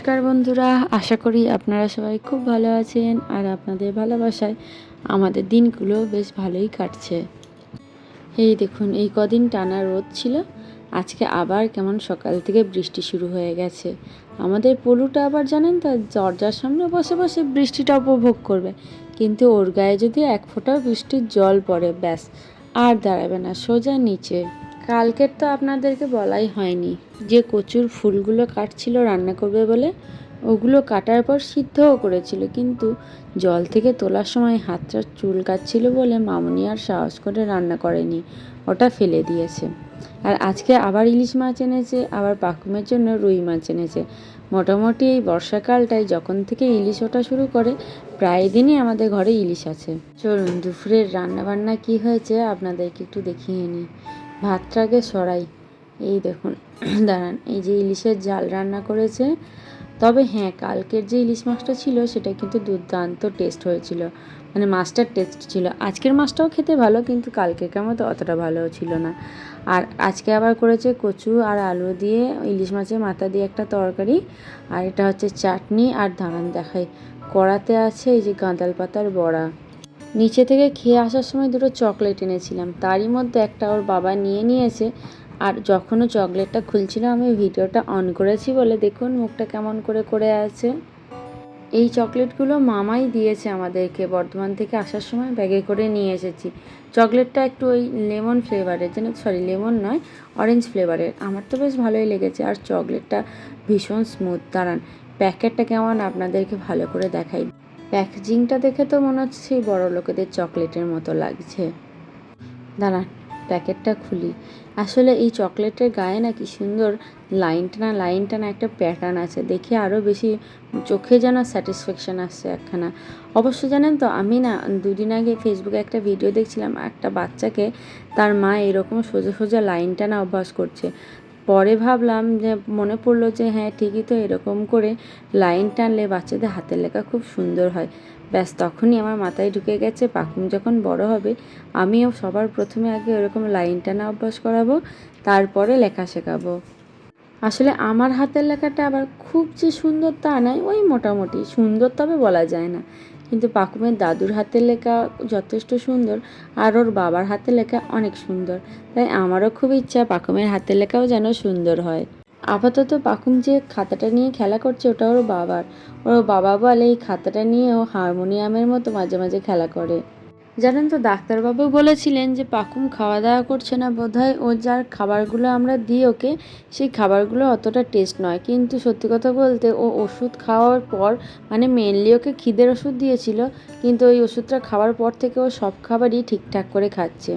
নমস্কার বন্ধুরা, আশা করি আপনারা সবাই খুব ভালো আছেন আর আপনাদের ভালোবাসায় আমাদের দিনগুলো বেশ ভালোই কাটছে। এই দেখুন, এই কদিন টানা রোদ ছিল, আজকে আবার কেমন সকাল থেকে বৃষ্টি শুরু হয়ে গেছে। আমাদের পলুটা আবার জানেন তো, দরজার সামনে বসে বসে বৃষ্টিটা উপভোগ করবে, কিন্তু ওর গায়ে যদি এক ফোঁটাও বৃষ্টির জল পড়ে ব্যাস আর দাঁড়াবে না, সোজা নিচে। কালকের তো আপনাদেরকে বলাই হয়নি যে কচুর ফুলগুলো কাটছিল রান্না করবে বলে, ওগুলো কাটার পর সিদ্ধও করেছিল, কিন্তু জল থেকে তোলার সময় হাতটা চুলকাচ্ছিল বলে মামুনি আর সাহস করে রান্না করেনি, ওটা ফেলে দিয়েছে। আর আজকে আবার ইলিশ মাছ এনেছে, আবার পাকুমের জন্য রুই মাছ এনেছে। মোটামুটি এই বর্ষাকালটায় যখন থেকে ইলিশ ওঠা শুরু করে প্রায় দিনই আমাদের ঘরে ইলিশ আছে। চলুন দুপুরের রান্নাবান্না কি হয়েছে আপনাদেরকে একটু দেখিয়ে নিই। ভাতটাকে সরাই, এই দেখুন দাঁড়ান, এই যে ইলিশের জাল রান্না করেছে। তবে হ্যাঁ, কালকের যে ইলিশ মাছটা ছিল সেটা কিন্তু দুর্দান্ত টেস্ট হয়েছিল, মানে মাছটার টেস্ট ছিল। আজকের মাছটাও খেতে ভালো, কিন্তু কালকের মতো অতটা ভালো ছিল না। আর আজকে আবার করেছে কচু আর আলু দিয়ে ইলিশ মাছের মাথা দিয়ে একটা তরকারি, আর এটা হচ্ছে চাটনি। আর দাঁড়ান দেখাই, কড়াতে আছে এই যে গাঁদাল পাতার বড়া। নিচে থেকে খেয়ে আসার সময় দুটো চকলেট এনেছিলাম, তারই মধ্যে একটা ওর বাবা নিয়ে নিয়েছে। আর যখনও চকলেটটা খুলছিল আমি ভিডিওটা অন করেছি বলে দেখুন মুখটা কেমন করে করে আছে। এই চকলেটগুলো মামাই দিয়েছে আমাদেরকে, বর্ধমান থেকে আসার সময় ব্যাগে করে নিয়ে এসেছি। চকলেটটা একটু ওই লেমন ফ্লেভারের, যেন সরি লেমন নয়, অরেঞ্জ ফ্লেভারের। আমার তো বেশ ভালোই লেগেছে, আর চকলেটটা ভীষণ স্মুথ। দাঁড়ান প্যাকেটটা কেমন আপনাদেরকে ভালো করে দেখাই। প্যাকেজিংটা দেখে তো মনে হচ্ছে সেই বড় লোকেদের চকলেটের মতো লাগছে। দাঁড়ান প্যাকেটটা খুলি। আসলে এই চকলেটের গায়ে না কি সুন্দর লাইন টানা একটা প্যাটার্ন আছে, দেখে আরও বেশি চোখে যেন স্যাটিসফ্যাকশান আসছে একখানা। অবশ্য জানেন তো, আমি না দুদিন আগে ফেসবুকে একটা ভিডিও দেখছিলাম, একটা বাচ্চাকে তার মা এরকম সোজা সোজা লাইন টানা অভ্যাস করছে। পরে ভাবলাম যে, মনে পড়লো যে হ্যাঁ ঠিকই তো, এরকম করে লাইন টানলে বাচ্চাদের হাতের লেখা খুব সুন্দর হয়। ব্যাস তখনই আমার মাথায় ঢুকে গেছে, পাকুম যখন বড় হবে আমিও সবার প্রথমে আগে ওরকম লাইন টানা অভ্যাস করাবো, তারপরে লেখা শেখাবো। আসলে আমার হাতের লেখাটা আবার খুব যে সুন্দর তা নয়, ওই মোটামুটি সুন্দর তবে বলা যায় না। কিন্তু পাকুমের দাদুর হাতের লেখা যথেষ্ট সুন্দর, আর ওর বাবার হাতের লেখা অনেক সুন্দর। তাই আমারও খুব ইচ্ছা পাকুমের হাতের লেখাও যেন সুন্দর হয়। আপাতত পাকুম যে খাতাটা নিয়ে খেলা করছে ওটা ওর বাবার। ওর বাবা বলে এই খাতাটা নিয়ে ও হারমোনিয়ামের মতো মাঝে মাঝে খেলা করে। জানেন তো, ডাক্তারবাবু বলেছিলেন যে পাকুম খাওয়া দাওয়া করছে না বোধহয়, ও যার খাবারগুলো আমরা দিই ওকে সেই খাবারগুলো অতটা টেস্ট নয়। কিন্তু সত্যি কথা বলতে ও ওষুধ খাওয়ার পর, মানে মেনলি ওকে খিদের ওষুধ দিয়েছিল, কিন্তু ওই ওষুধটা খাওয়ার পর থেকে ও সব খাবারই ঠিকঠাক করে খাচ্ছে।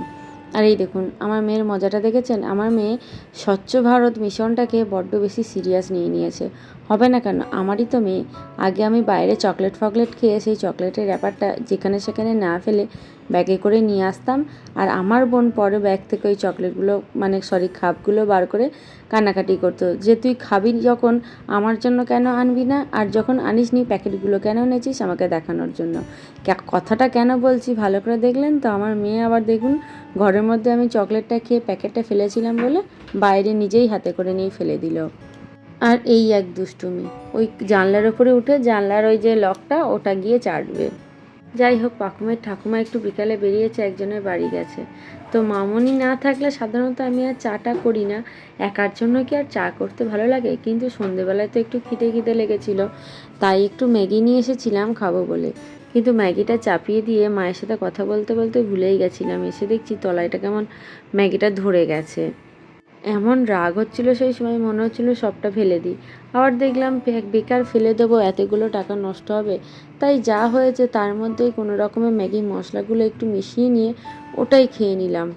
আর এই দেখুন আমার মেয়ের মজাটা দেখেছেন, আমার মেয়ে স্বচ্ছ ভারত মিশনটাকে বড্ড বেশি সিরিয়াস নিয়ে নিয়েছে। হবে না কেন, আমারই তো মেয়ে। আগে আমি বাইরে চকলেট ফকলেট খেয়ে সেই চকলেটের ব্যাপারটা যেখানে সেখানে না ফেলে ব্যাগে করে নিয়ে আসতাম, আর আমার বোন পরে ব্যাগ থেকে ওই চকলেটগুলো খাপগুলো বার করে কান্নাকাটি করতো যে তুই খাবি যখন আমার জন্য কেন আনবি না, আর যখন আনিস নি প্যাকেটগুলো কেন এনেছিস আমাকে দেখানোর জন্য। কথাটা কেন বলছি ভালো করে দেখলেন তো? আমার মেয়ে আবার দেখুন, ঘরের মধ্যে আমি চকলেটটা খেয়ে প্যাকেটটা ফেলেছিলাম বলে বাইরে নিজেই হাতে করে নিয়ে ফেলে দিল। আর এই এক দুষ্টুমি, ওই জানলার ওপরে উঠে জানলার ওই যে লকটা ওটা গিয়ে চাটবে। যাই হোক, পাকুমের ঠাকুমা একটু বিকালে বেরিয়েছে, একজনের বাড়ি গেছে। তো মামনি না থাকলে সাধারণত আমি আর চাটা করি না, একার জন্য কি আর চা করতে ভালো লাগে। কিন্তু সন্ধেবেলায় তো একটু খিদে লেগেছিল, তাই একটু ম্যাগি নিয়ে এসেছিলাম খাবো বলে। কিন্তু ম্যাগিটা চাপিয়ে দিয়ে মায়ের সাথে কথা বলতে বলতে ভুলেই গেছিলাম, এসে দেখছি তলাইটা কেমন ম্যাগিটা ধরে গেছে। এমন রাগ হচ্ছিল সেই সময়, মনে হচ্ছিল সবটা ফেলে দিই। আবার দেখলাম বেকার ফেলে দেবো, এতগুলো টাকা নষ্ট হবে। তাই যা হয়েছে তার মধ্যেই কোনো রকমের ম্যাগি মশলাগুলো একটু মিশিয়ে নিয়ে ওটাই খেয়ে নিলাম।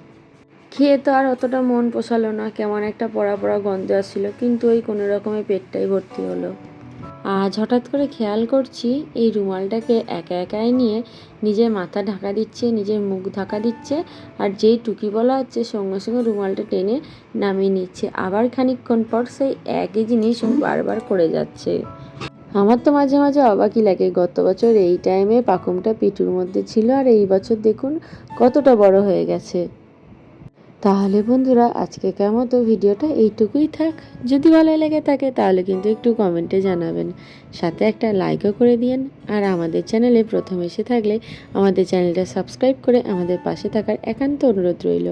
খেয়ে তো আর অতটা মন পোষালো না, কেমন একটা পড়া পড়া গন্ধ আসছিলো, কিন্তু ওই কোনো রকমের পেটটাই ভর্তি হলো। আজ হঠাৎ করে খেয়াল করছি এই রুমালটাকে একা একাই নিয়ে নিজের মাথা ঢাকা দিচ্ছে, নিজের মুখ ঢাকা দিচ্ছে, আর যেই টুকি বলা হচ্ছে সঙ্গে সঙ্গে রুমালটা টেনে নামিয়ে নিচ্ছে। আবার খানিকক্ষণ পর সেই একই জিনিস বারবার করে যাচ্ছে। আমার তো মাঝে মাঝে অবাকই লাগে, গত বছর এই টাইমে পাকুমটা পিঠুর মধ্যে ছিল, আর এই বছর দেখুন কতটা বড় হয়ে গেছে। তাহলে বন্ধুরা আজকের মতো ভিডিওটা এইটুকুই থাক। যদি ভালো লেগে থাকে তাহলে কিন্তু একটু কমেন্টে জানাবেন, সাথে একটা লাইকও করে দিয়েন। আর আমাদের চ্যানেলে প্রথম এসে থাকলে আমাদের চ্যানেলটা সাবস্ক্রাইব করে আমাদের পাশে থাকার একান্ত অনুরোধ রইল।